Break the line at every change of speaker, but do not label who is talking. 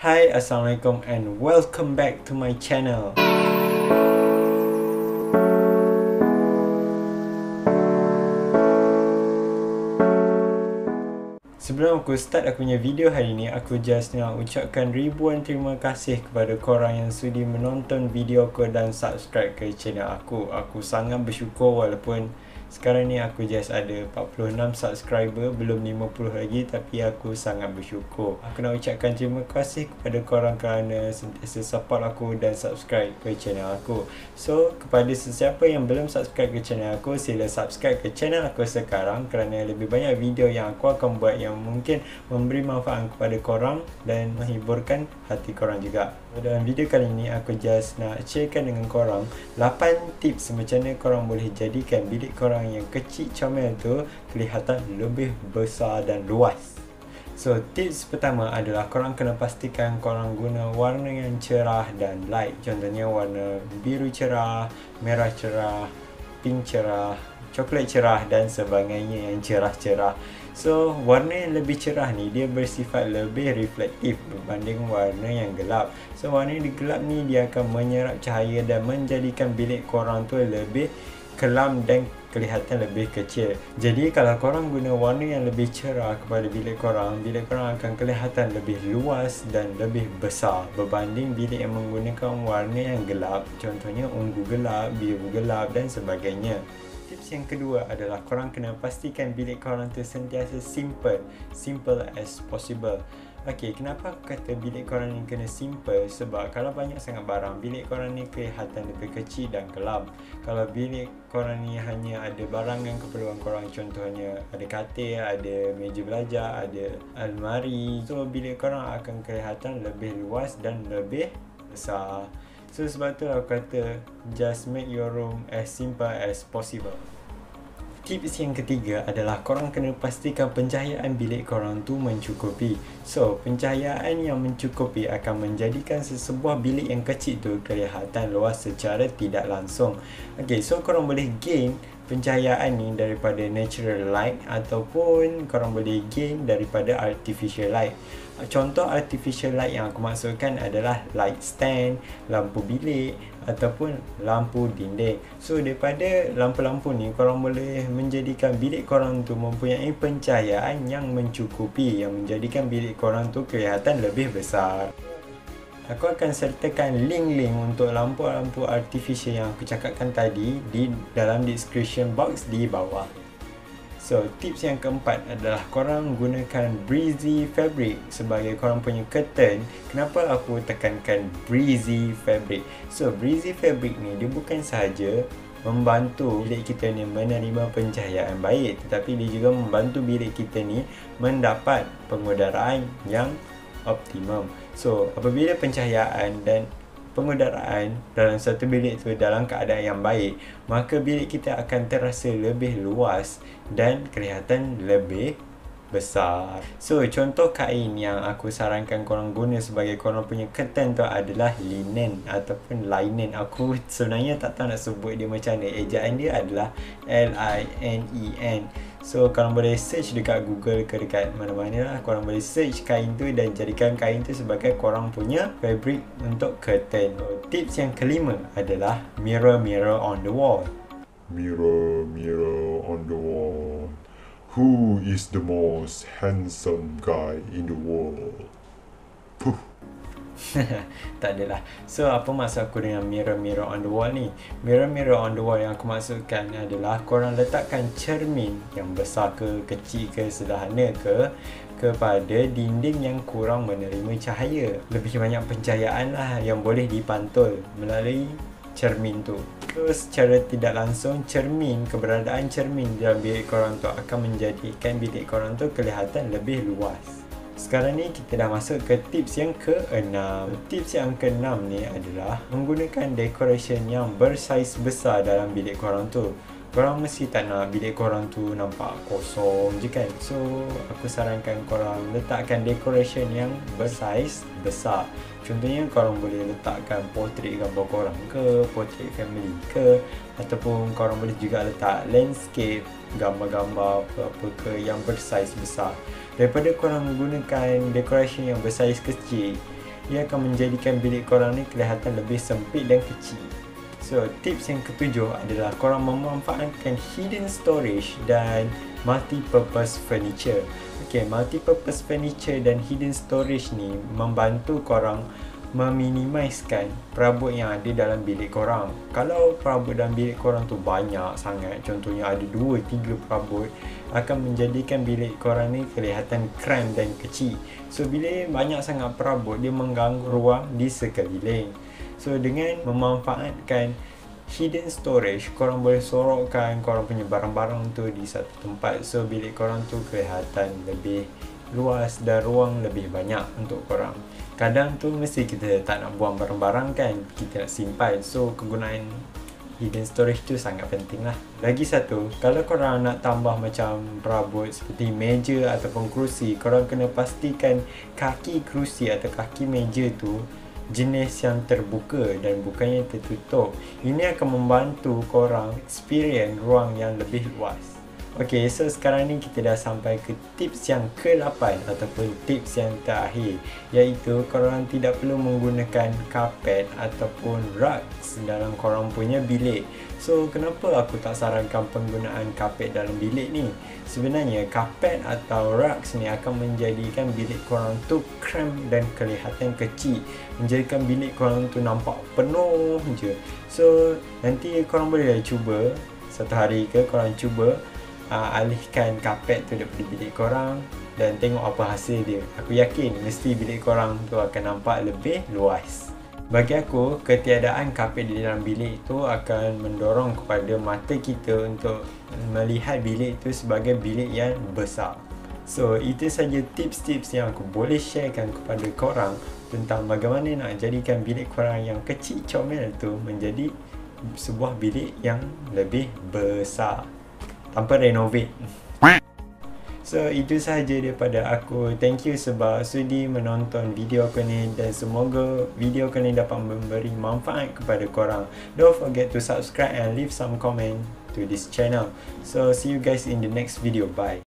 Hai, Assalamualaikum and welcome back to my channel. Sebelum aku start aku punya video hari ni, aku just nak ucapkan ribuan terima kasih kepada korang yang sudi menonton video aku dan subscribe ke channel aku. Aku sangat bersyukur walaupun sekarang ni aku just ada 46 subscriber, belum 50 lagi, tapi aku sangat bersyukur. Aku nak ucapkan terima kasih kepada korang kerana sentiasa support aku dan subscribe ke channel aku. So, kepada sesiapa yang belum subscribe ke channel aku, sila subscribe ke channel aku sekarang kerana lebih banyak video yang aku akan buat yang mungkin memberi manfaat kepada korang dan menghiburkan hati korang juga. Dalam video kali ini, aku just nak sharekan dengan korang 8 tips macam mana korang boleh jadikan bilik korang yang kecil comel tu kelihatan lebih besar dan luas. So, tips pertama adalah korang kena pastikan korang guna warna yang cerah dan light. Contohnya warna biru cerah, merah cerah, pink cerah, coklat cerah dan sebagainya yang cerah-cerah. So, warna yang lebih cerah ni dia bersifat lebih reflektif berbanding warna yang gelap. So, warna yang gelap ni dia akan menyerap cahaya dan menjadikan bilik korang tu lebih kelam dan kelihatan lebih kecil. Jadi kalau korang guna warna yang lebih cerah kepada bilik korang akan kelihatan lebih luas dan lebih besar berbanding bilik yang menggunakan warna yang gelap. Contohnya ungu gelap, biru gelap dan sebagainya. Tips yang kedua adalah korang kena pastikan bilik korang tu sentiasa simple as possible. Okey, kenapa aku kata bilik korang ni kena simple? Sebab kalau banyak sangat barang, bilik korang ni kelihatan lebih kecil dan kelam. Kalau bilik korang ni hanya ada barang yang keperluan korang, contohnya ada katil, ada meja belajar, ada almari, so bilik korang akan kelihatan lebih luas dan lebih besar. So sebab tu aku kata just make your room as simple as possible. Tips yang ketiga adalah korang kena pastikan pencahayaan bilik korang tu mencukupi. So, pencahayaan yang mencukupi akan menjadikan sesebuah bilik yang kecil tu kelihatan luas secara tidak langsung. Okay, so korang boleh gain pencahayaan ni daripada natural light ataupun korang boleh gain daripada artificial light. Contoh artificial light yang aku maksudkan adalah light stand, lampu bilik ataupun lampu dinding. So daripada lampu-lampu ni korang boleh menjadikan bilik korang tu mempunyai pencahayaan yang mencukupi, yang menjadikan bilik korang tu kelihatan lebih besar. Aku akan sertakan link-link untuk lampu-lampu artificial yang aku cakapkan tadi di dalam description box di bawah. So, tips yang keempat adalah korang gunakan breezy fabric sebagai korang punya curtain. Kenapa aku tekankan breezy fabric? So, breezy fabric ni dia bukan sahaja membantu bilik kita ni menerima pencahayaan baik, tetapi dia juga membantu bilik kita ni mendapat pengudaraan yang optimum. So, apabila pencahayaan dan pengudaraan dalam satu bilik tu dalam keadaan yang baik, maka bilik kita akan terasa lebih luas dan kelihatan lebih besar. So, contoh kain yang aku sarankan korang guna sebagai korang punya curtain tu adalah linen ataupun linen. Aku sebenarnya tak tahu nak sebut dia macam mana. Ejaan dia adalah L-I-N-E-N. So, korang boleh search dekat Google ke dekat mana-mana lah. Korang boleh search kain tu dan jadikan kain tu sebagai korang punya fabric untuk curtain. So, tips yang kelima adalah mirror on the wall.
Mirror on the wall. Who is the most handsome guy in the world? Puh.
Tak adalah. So, apa maksud aku dengan mirror on the wall ni? Mirror on the wall yang aku maksudkan adalah korang letakkan cermin yang besar ke, kecil ke, sederhana ke kepada dinding yang kurang menerima cahaya. Lebih banyak pencahayaan lah yang boleh dipantul melalui cermin tu. Terus secara tidak langsung keberadaan cermin dalam bilik korang tu akan menjadikan bilik korang tu kelihatan lebih luas. Sekarang ni kita dah masuk ke tips yang ke-6. Tips yang ke-6 ni adalah menggunakan decoration yang bersaiz besar dalam bilik korang tu. Korang mesti tak nak bilik korang tu nampak kosong je kan. So, aku sarankan korang letakkan decoration yang bersaiz besar. Contohnya korang boleh letakkan portrait gambar korang ke, portrait family ke, ataupun korang boleh juga letak landscape, gambar-gambar apa ke yang bersaiz besar. Daripada korang menggunakan decoration yang bersaiz kecil, ia akan menjadikan bilik korang ni kelihatan lebih sempit dan kecil. So, tips yang ketujuh adalah korang memanfaatkan hidden storage dan multi-purpose furniture. Okay, multi-purpose furniture dan hidden storage ni membantu korang meminimaliskan perabot yang ada dalam bilik korang. Kalau perabot dalam bilik korang tu banyak sangat, contohnya ada 2-3 perabot, akan menjadikan bilik korang ni kelihatan cramped dan kecil. So, bila banyak sangat perabot, dia mengganggu ruang di sekeliling. So, dengan memanfaatkan hidden storage, korang boleh sorokkan korang punya barang-barang tu di satu tempat. So, bilik korang tu kelihatan lebih luas dan ruang lebih banyak untuk korang. Kadang tu mesti kita tak nak buang barang-barang kan, kita nak simpan. So, kegunaan hidden storage tu sangat penting lah. Lagi satu, kalau korang nak tambah macam perabot seperti meja ataupun kerusi, korang kena pastikan kaki kerusi atau kaki meja tu jenis yang terbuka dan bukannya tertutup. Ini akan membantu korang experience ruang yang lebih luas. Ok, so sekarang ni kita dah sampai ke tips yang ke-8 ataupun tips yang terakhir, iaitu korang tidak perlu menggunakan karpet ataupun rugs dalam korang punya bilik. So, kenapa aku tak sarankan penggunaan karpet dalam bilik ni? Sebenarnya, karpet atau rugs ni akan menjadikan bilik korang tu cramp dan kelihatan kecil, menjadikan bilik korang tu nampak penuh je. So, nanti korang boleh cuba, satu hari ke korang cuba alihkan karpet tu daripada bilik korang dan tengok apa hasil dia. Aku yakin mesti bilik korang tu akan nampak lebih luas. Bagi aku, ketiadaan karpet di dalam bilik tu akan mendorong kepada mata kita untuk melihat bilik tu sebagai bilik yang besar. So, itu saja tips-tips yang aku boleh sharekan kepada korang tentang bagaimana nak jadikan bilik korang yang kecil comel tu menjadi sebuah bilik yang lebih besar tanpa renovate. So, itu sahaja daripada aku. Thank you sebab sudi menonton video aku ni dan semoga video aku ni dapat memberi manfaat kepada korang. Don't forget to subscribe and leave some comment to this channel. So, see you guys in the next video. Bye.